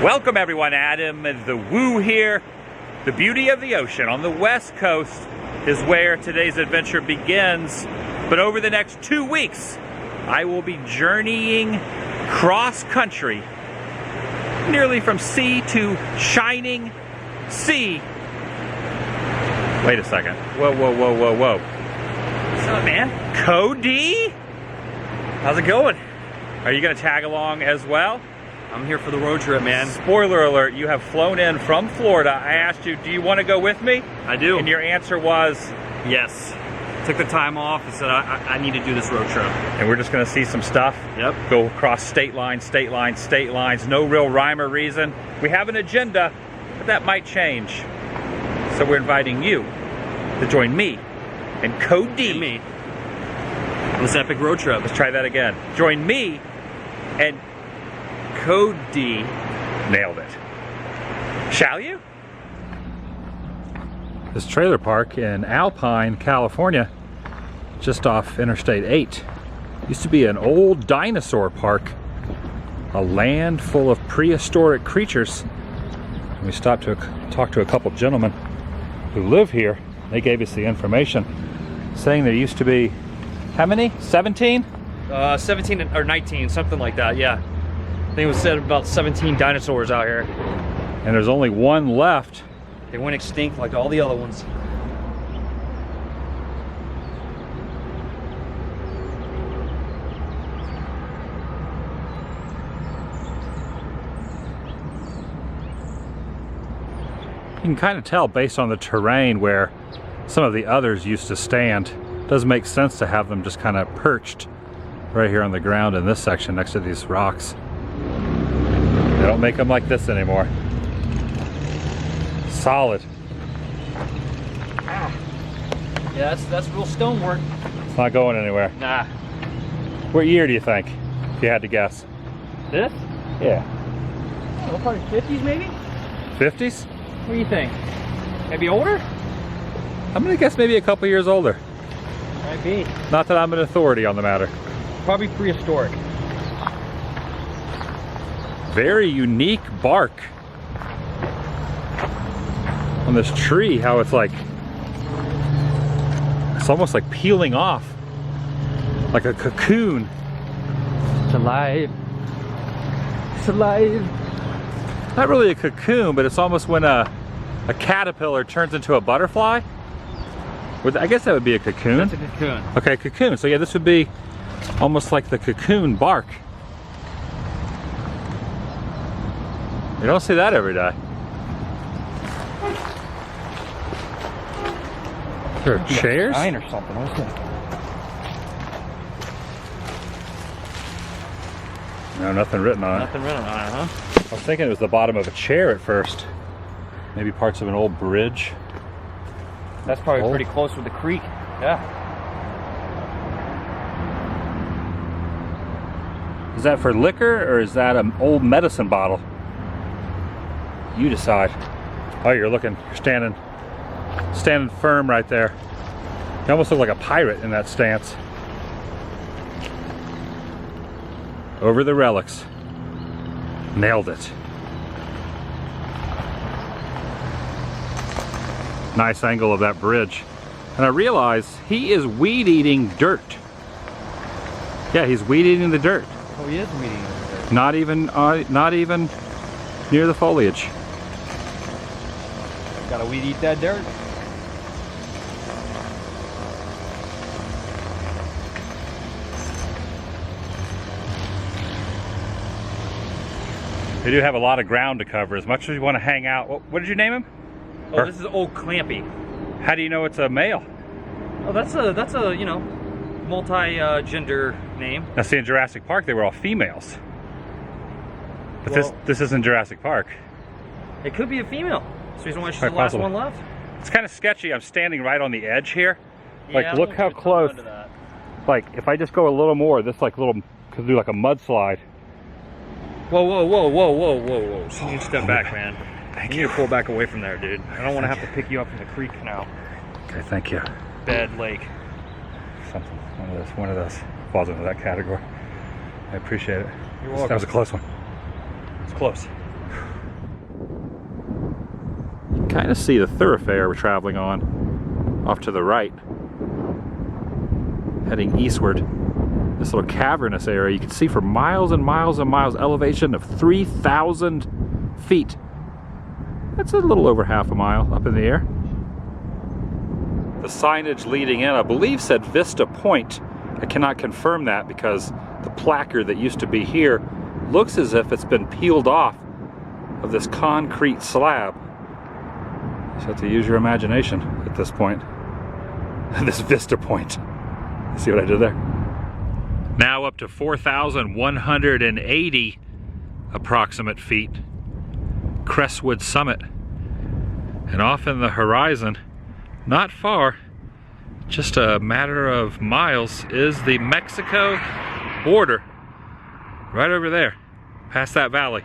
Welcome everyone, Adam the Woo here. The beauty of the ocean on the west coast is where today's adventure begins. But over the next 2 weeks, I will be journeying cross country, nearly from sea to shining sea. Wait a second. Whoa, whoa, whoa, whoa, whoa. What's up, man? Cody? How's it going? Are you gonna tag along as well? I'm here for the road trip, man. Spoiler alert, you have flown in from Florida. I asked you, do you want to go with me? I do. And your answer was? Yes. Took the time off and said I need to do this road trip. And we're just gonna see some stuff? Yep. Go across state lines, state lines, state lines. No real rhyme or reason. We have an agenda, but that might change. So we're inviting you to join me and Cody. And me. On this epic road trip. Let's try that again. Join me and Cody. Nailed it. Shall you? This trailer park in Alpine, California, just off Interstate 8, used to be an old dinosaur park, a land full of prehistoric creatures. And we stopped to talk to a couple gentlemen who live here. They gave us the information, saying there used to be, how many? 17? 17 or 19, something like that, yeah. I think it was said about 17 dinosaurs out here. And there's only one left. They went extinct like all the other ones. You can kind of tell based on the terrain where some of the others used to stand. It does make sense to have them just kind of perched right here on the ground in this section next to these rocks. They don't make them like this anymore. Solid. Yeah, that's real stonework. It's not going anywhere. Nah. What year do you think, if you had to guess? This? Yeah. Oh, probably 50s maybe? 50s? What do you think? Maybe older? I'm gonna guess maybe a couple years older. Might be. Not that I'm an authority on the matter. Probably prehistoric. Very unique bark on this tree, how it's like, it's almost like peeling off, like a cocoon. It's alive. It's alive. Not really a cocoon, but it's almost when a caterpillar turns into a butterfly. I guess that would be a cocoon. That's a cocoon. Okay, cocoon. So yeah, this would be almost like the cocoon bark. You don't see that every day. Is there chairs? Sign or something. What's that? No, nothing written on it. Nothing written on it, huh? I was thinking it was the bottom of a chair at first. Maybe parts of an old bridge. That's probably pretty close with the creek. Yeah. Is that for liquor or is that an old medicine bottle? You decide. Oh, you're standing firm right there. You almost look like a pirate in that stance. Over the relics. Nailed it. Nice angle of that bridge. And I realize he is weed eating dirt. Yeah, he's weed eating the dirt. Oh, he is weeding the dirt. Not even near the foliage. Gotta weed eat that dirt. They do have a lot of ground to cover. As much as you want to hang out. What did you name him? Oh, this is Old Clampy. How do you know it's a male? Oh, that's a you know, multi-gender name. Now see, in Jurassic Park they were all females. But Well, this isn't Jurassic Park. It could be a female. That's the reason why she's Quite the last possible. one left. It's kind of sketchy. I'm standing right on the edge here. Like, Yeah, look I'm how gonna close. hold on to that. Like, if I just go a little more, this could do like a mudslide. Whoa, whoa, whoa, whoa, whoa, whoa, whoa. So you need to step back, man. Thank You you. need to pull back away from there, dude. I don't want to have to pick you up from the creek now. Okay, thank you. Bed lake. Something, one of those falls into that category. I appreciate it. You're welcome. That was a close one. It's close. kind of see the thoroughfare we're traveling on off to the right, heading eastward. This little cavernous area you can see for miles and miles and miles, elevation of 3,000 feet. That's a little over half a mile up in the air. The signage leading in, I believe, said Vista Point. I cannot confirm that because the placard that used to be here looks as if it's been peeled off of this concrete slab. You just have to use your imagination at this point. This Vista Point. See what I did there? Now up to 4,180 approximate feet. Crestwood Summit. And off in the horizon, not far, just a matter of miles, is the Mexico border. Right over there, past that valley.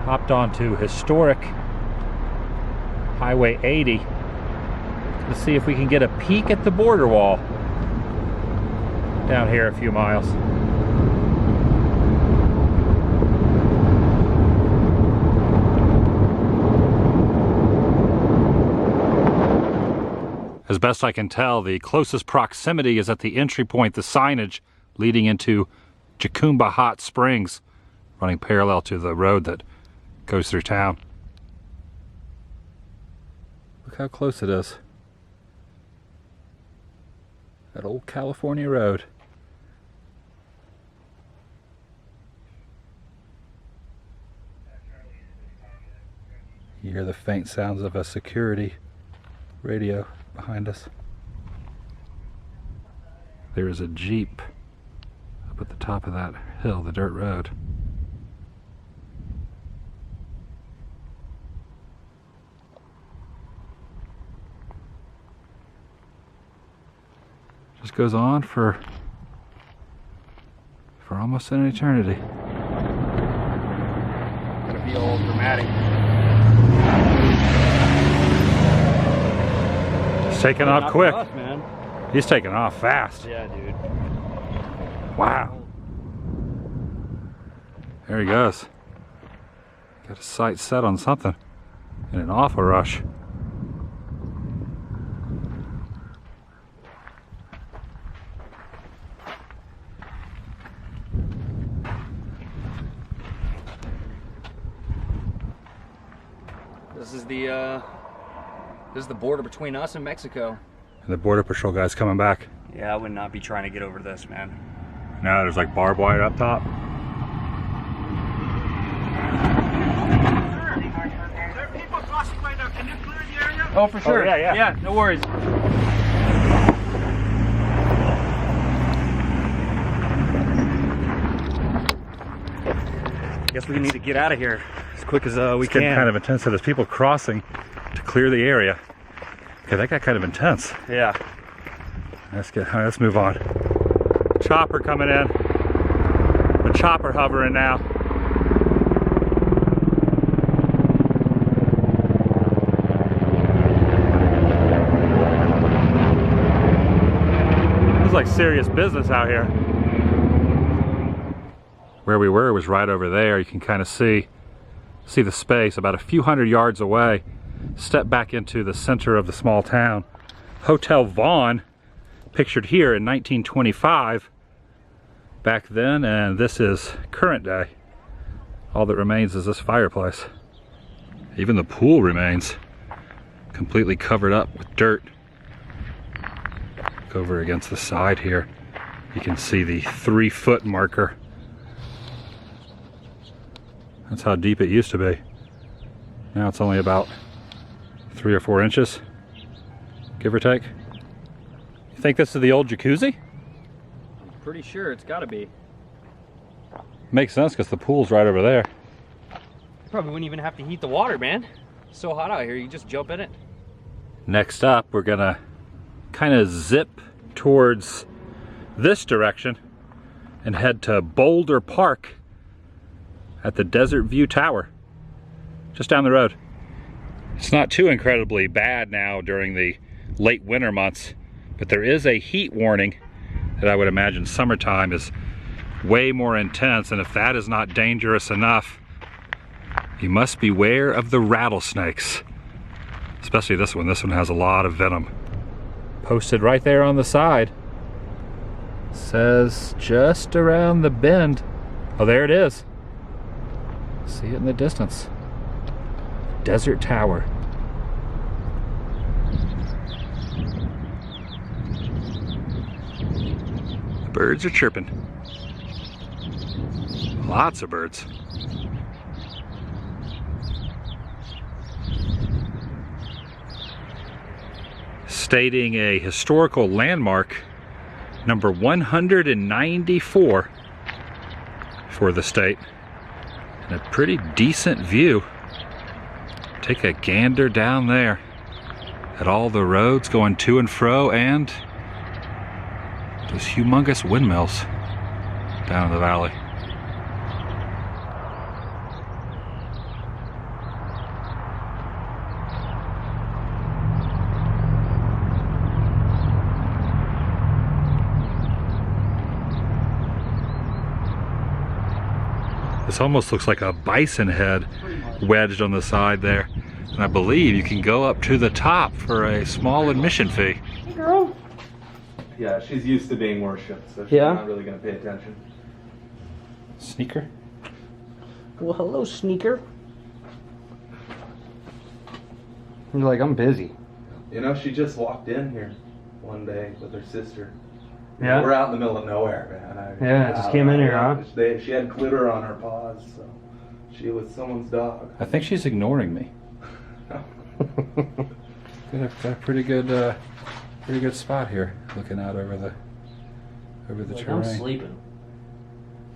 Hopped onto historic Highway 80 to see if we can get a peek at the border wall down here a few miles. As best I can tell, the closest proximity is at the entry point, the signage leading into Takuma Hot Springs, running parallel to the road that goes through town. Look how close it is. That old California road. You hear the faint sounds of a security radio behind us. There is a Jeep up at the top of that hill, the dirt road. Just goes on for almost an eternity. Gotta be all dramatic. He's taking off quick. Us, man. He's taking off fast. Yeah, dude. Wow. There he goes. Got his sights set on something. In an awful rush. This is the border between us and Mexico. And the Border Patrol guy's coming back. Yeah, I would not be trying to get over this, man. Now there's like barbed wire up top. There are people crossing right now. Can you clear the area? Oh, for sure. Oh, yeah. Yeah, no worries. Guess we need to get out of here as quick as we It's getting can. kind of intense, so there's people crossing to clear the area. Okay, that got kind of intense. Yeah. Let's move on. Chopper coming in. The chopper hovering now. This is like serious business out here. Where we were was right over there. You can kind of see the space about a few hundred yards away. Step back into the center of the small town. Hotel Vaughn, pictured here in 1925 back then, and this is current day. All that remains is this fireplace. Even the pool remains completely covered up with dirt. Look over against the side here. You can see the 3-foot marker. That's how deep it used to be. Now it's only about 3 or 4 inches, give or take. You think this is the old jacuzzi? I'm pretty sure it's gotta be. Makes sense because the pool's right over there. probably wouldn't even have to heat the water, man. It's so hot out here, you just jump in it. Next up, we're gonna kind of zip towards this direction and head to Boulder Park at the Desert View Tower, just down the road. It's not too incredibly bad now during the late winter months, but there is a heat warning that I would imagine summertime is way more intense, and if that is not dangerous enough, you must beware of the rattlesnakes. Especially this one. This one has a lot of venom. Posted right there on the side. Says just around the bend. Oh, there it is. See it in the distance. Desert Tower. The birds are chirping. Lots of birds. Stating a historical landmark, number 194 for the state, and a pretty decent view. Take a gander down there at all the roads going to and fro and those humongous windmills down in the valley. This almost looks like a bison head wedged on the side there. And I believe you can go up to the top for a small admission fee. Hey girl. Yeah, she's used to being worshipped, so she's not really going to pay attention. Sneaker? Well, hello, Sneaker. You're like, I'm busy. You know, she just walked in here one day with her sister. Yeah? We're out in the middle of nowhere, man. Just came in here, huh? She had glitter on her paws, so she was someone's dog. I think she's ignoring me. Got a pretty good spot here, looking out over the terrain. I'm sleeping.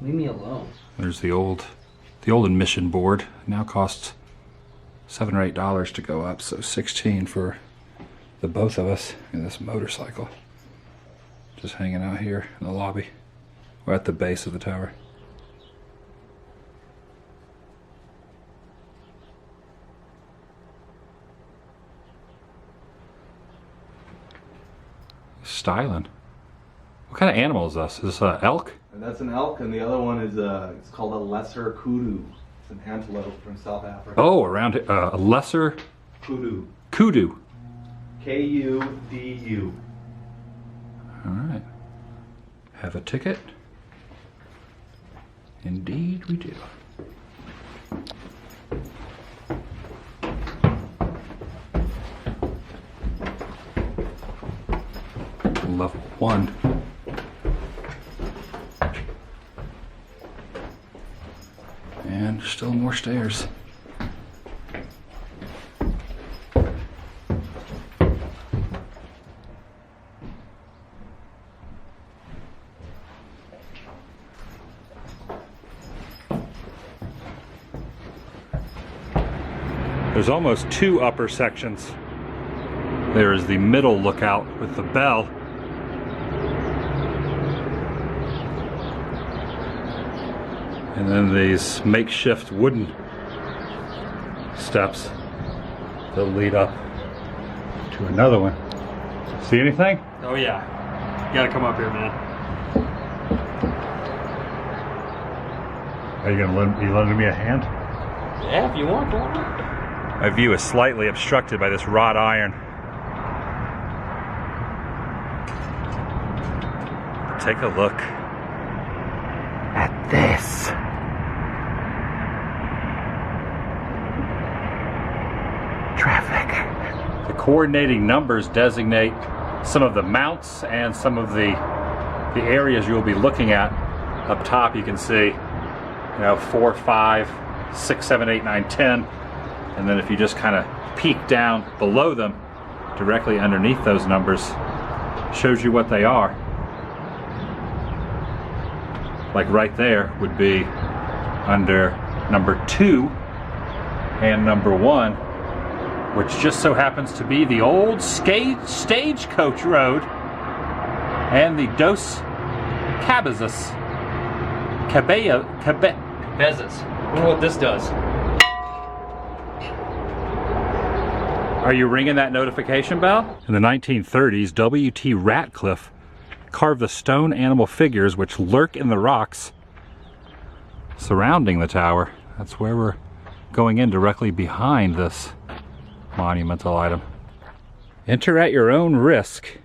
Leave me alone. There's the old admission board. Now costs $7 or $8 to go up, so $16 for the both of us in this motorcycle. Just hanging out here in the lobby. We're at the base of the tower. Styling. What kind of animal is this? Is this an elk? And that's an elk, and the other one is it's called a lesser kudu. It's an antelope from South Africa. Oh, around a lesser Kudu. kudu. Kudu. All right. Have a ticket? Indeed we do. Level 1. And still more stairs. There's almost two upper sections. There is the middle lookout with the bell. And then these makeshift wooden steps that lead up to another one. See anything? Oh yeah. You gotta come up here, man. Are you lending me a hand? Yeah, if you want, go on. My view is slightly obstructed by this wrought iron. Take a look at this. Traffic. The coordinating numbers designate some of the mounts and some of the areas you'll be looking at. Up top you can see, 4, 5, 6, 7, 8, 9, 10. And then if you just kind of peek down below them, directly underneath those numbers, shows you what they are. Like right there would be under number 2 and number 1, which just so happens to be the old stagecoach road and the Dos Cabezas. Cabezas. I wonder what this does. Are you ringing that notification bell? In the 1930s, W.T. Ratcliffe carved the stone animal figures which lurk in the rocks surrounding the tower. That's where we're going in, directly behind this monumental item. Enter at your own risk.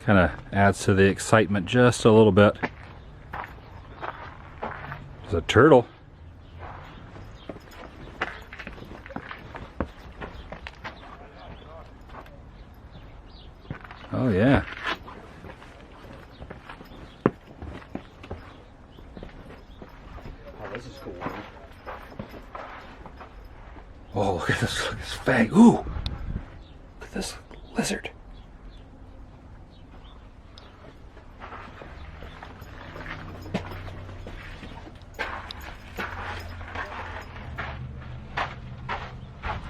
Kind of adds to the excitement just a little bit. There's a turtle. Oh yeah. Oh, this is cool. Oh, look at this fang. Ooh! Look at this lizard.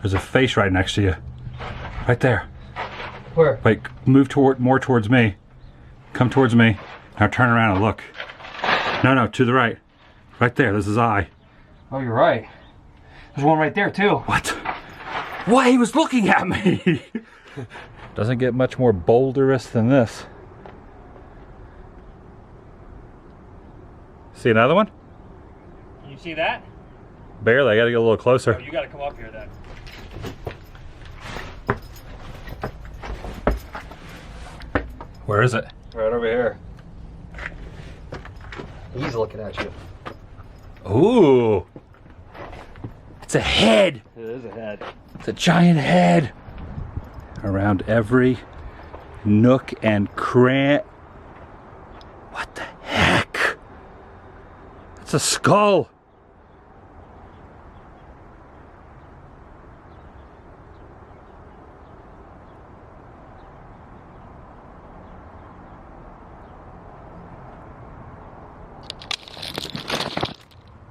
There's a face right next to you. Right there. Where? Wait, move more towards me. Come towards me. Now turn around and look. No, to the right. Right there, this is his eye. Oh, you're right. There's one right there, too. What? Why, he was looking at me! Doesn't get much more boulderous than this. See another one? Can you see that? Barely, I gotta get a little Oh, closer. you gotta come up here then. Where is it? Right over here. He's looking at you. Ooh! It's a head! It is a head. It's a giant head! Around every nook and cranny. What the heck? It's a skull!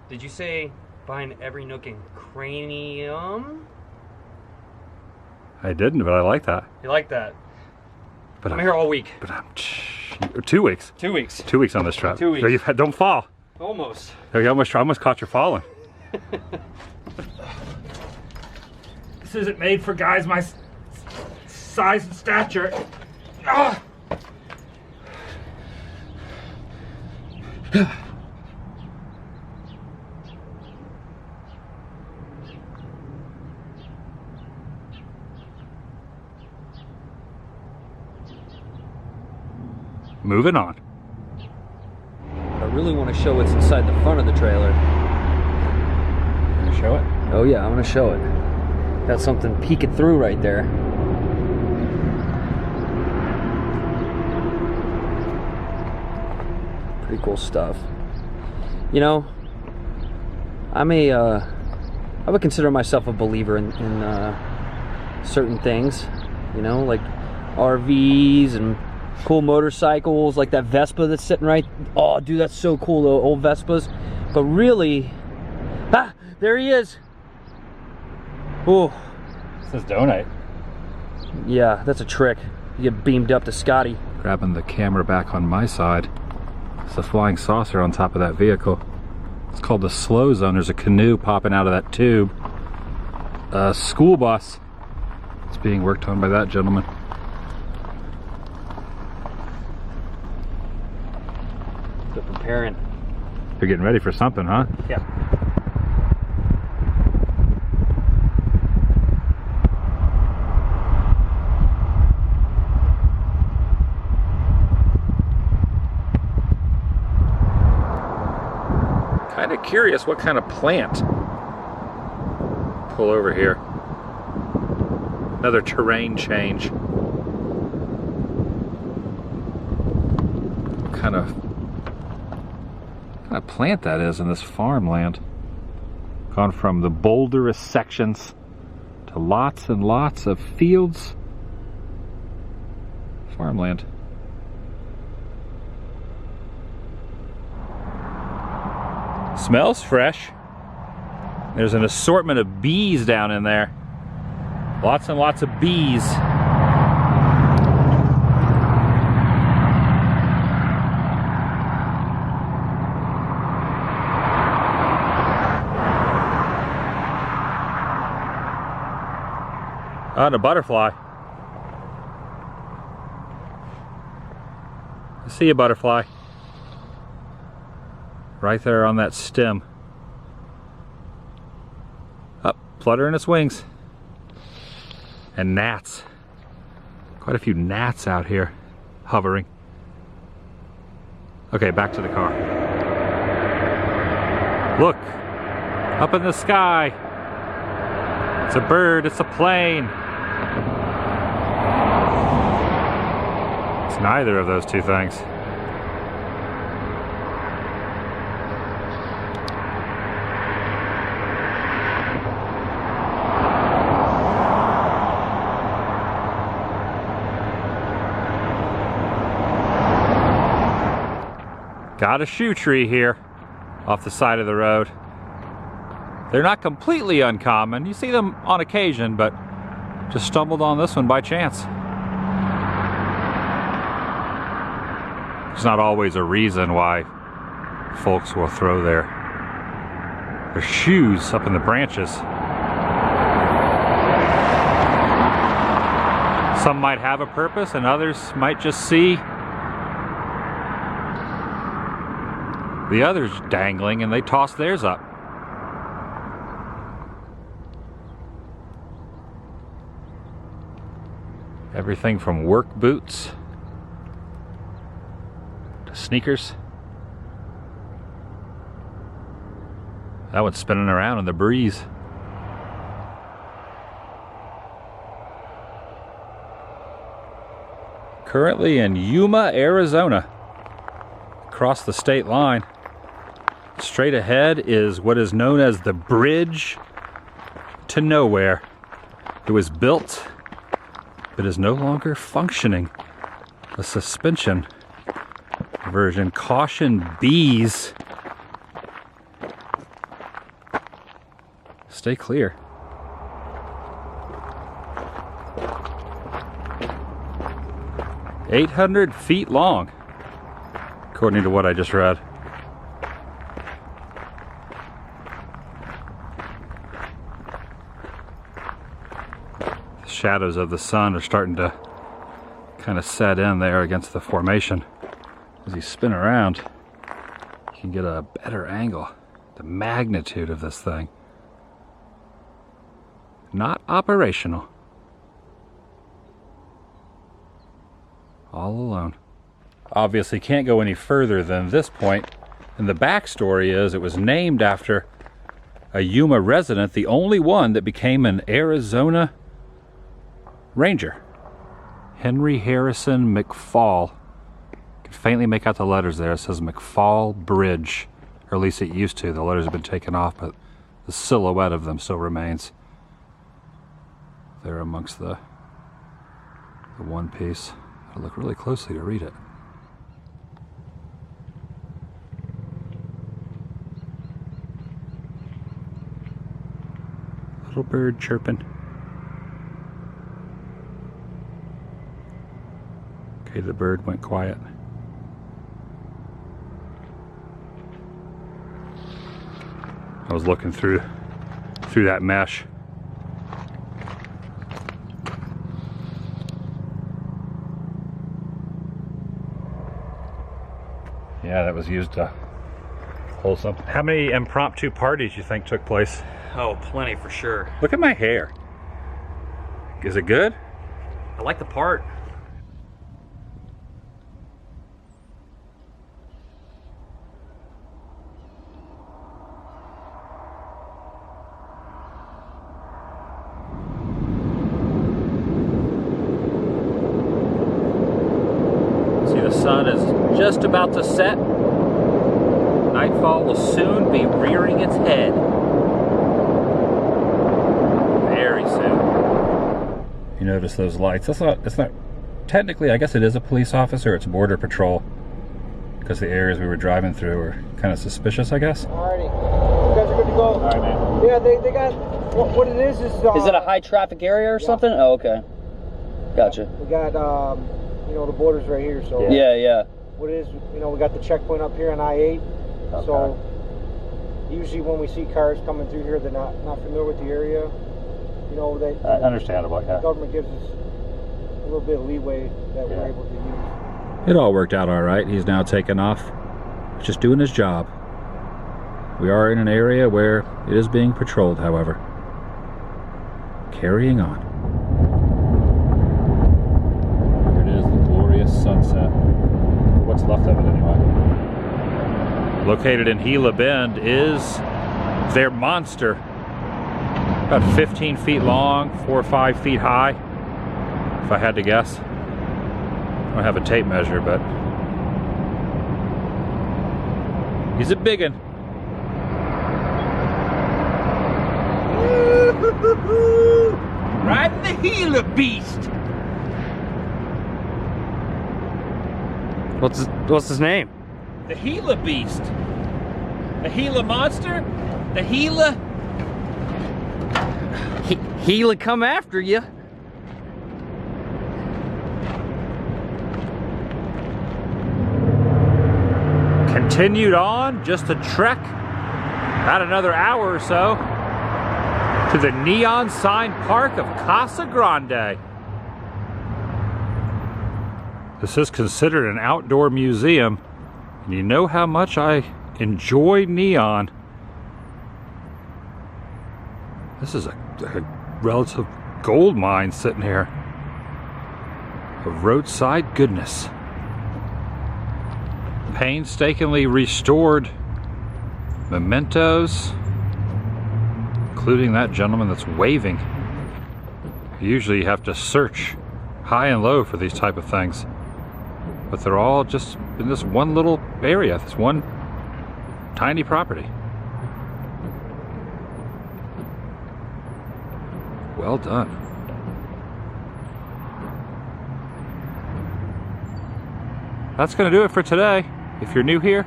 Did you say behind every nook and cranium? I didn't, but I like that. You like that? But I'm here all week. But I'm 2 weeks. 2 weeks. 2 weeks on this trip. 2 weeks. So you've had, don't fall. Almost. I almost caught you falling. This isn't made for guys my size and stature. Ah! Moving on. I really want to show what's inside the front of the trailer. You gonna show it? Oh yeah, I'm gonna show it. Got something peeking through right there. Pretty cool stuff. You know, I would consider myself a believer in certain things. You know, like RVs and cool motorcycles, like that Vespa that's sitting right. Oh, dude, that's so cool, the old Vespas. But really, there he is. Oh, It says donate. yeah, that's a trick. You get beamed up to Scotty. Grabbing the camera back on my side. It's a flying saucer on top of that vehicle. It's called the slow zone. There's a canoe popping out of that tube. A school bus. It's being worked on by that gentleman. They're preparing. You're getting ready for something, huh? Yeah. Kind of curious what kind of plant. Pull over here. Another terrain change. What kind of plant that is in this farmland. Gone from the boulderous sections to lots and lots of fields. Farmland. Smells fresh. There's an assortment of bees down in there. Lots and lots of bees. Oh, and a butterfly. I see a butterfly. Right there on that stem. Up, fluttering its wings. And gnats. Quite a few gnats out here, hovering. Okay, back to the car. Look, up in the sky. It's a bird, it's a plane. It's neither of those two things. Got a shoe tree here off the side of the road. They're not completely uncommon. You see them on occasion, but just stumbled on this one by chance. There's not always a reason why folks will throw their shoes up in the branches. Some might have a purpose and others might just see the others dangling and they toss theirs up. Everything from work boots to sneakers. That one's spinning around in the breeze. Currently in Yuma, Arizona. Across the state line. Straight ahead is what is known as the Bridge to Nowhere. It was built but is no longer functioning. The suspension version. Caution bees. Stay clear. "800 feet long," according to what I just read. The shadows of the sun are starting to kind of set in there against the formation. As you spin around, you can get a better angle. The magnitude of this thing. Not operational. All alone. Obviously can't go any further than this point. And the backstory is it was named after a Yuma resident, the only one that became an Arizona Ranger. Henry Harrison McFall. You can faintly make out the letters there. It says McFall Bridge. Or at least it used to. The letters have been taken off, but the silhouette of them still remains there amongst the one piece. I'll look really closely to read it. Little bird chirping. Okay, the bird went quiet. I was looking through that mesh. Yeah, that was used to hold something. How many impromptu parties you think took place? Oh, plenty for sure. Look at my hair. Is it good? I like the part. See, the sun is just about to set. Nightfall will soon be rearing its head. Very soon. You notice those lights. It's not technically, I guess it is a police officer, it's border patrol. Because the areas we were driving through were kind of suspicious, I guess. Alrighty. guys are good to go. All right, man. Yeah, they got, what it is... Is it a high traffic area or something? Oh, okay. Gotcha. We got, you know, the border's right here, so... Yeah. What it is, you know, we got the checkpoint up here on I-8, so usually when we see cars coming through here, they're not familiar with the area. You know, Understandable, yeah. the government gives us a little bit of leeway that we're able to use. It all worked out all right. He's now taken off, just doing his job. We are in an area where it is being patrolled, however. Carrying on. Here it is, the glorious sunset. What's left of it anyway. Located in Gila Bend is their monster. About 15 feet long, 4 or 5 feet high, if I had to guess. I don't have a tape measure, but he's a big one. Riding the Gila beast. What's his name? The Gila beast. The Gila monster. The Gila. He'll come after you. Continued on, just a trek, about another hour or so, to the neon sign park of Casa Grande. This is considered an outdoor museum, and you know how much I enjoy neon. This is a relative gold mine sitting here of roadside goodness. Painstakingly restored mementos, including that gentleman that's waving. Usually you have to search high and low for these type of things, but they're all just in this one little area, this one tiny property. Well done. That's going to do it for today. If you're new here,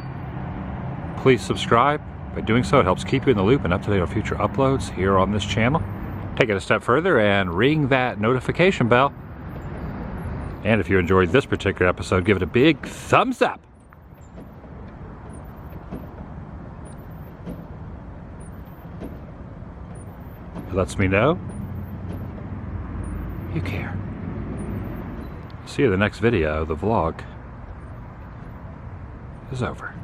please subscribe. By doing so, it helps keep you in the loop and up to date on future uploads here on this channel. Take it a step further and ring that notification bell. And if you enjoyed this particular episode, give it a big thumbs up. It lets me know you care. See you in the next video. The vlog is over.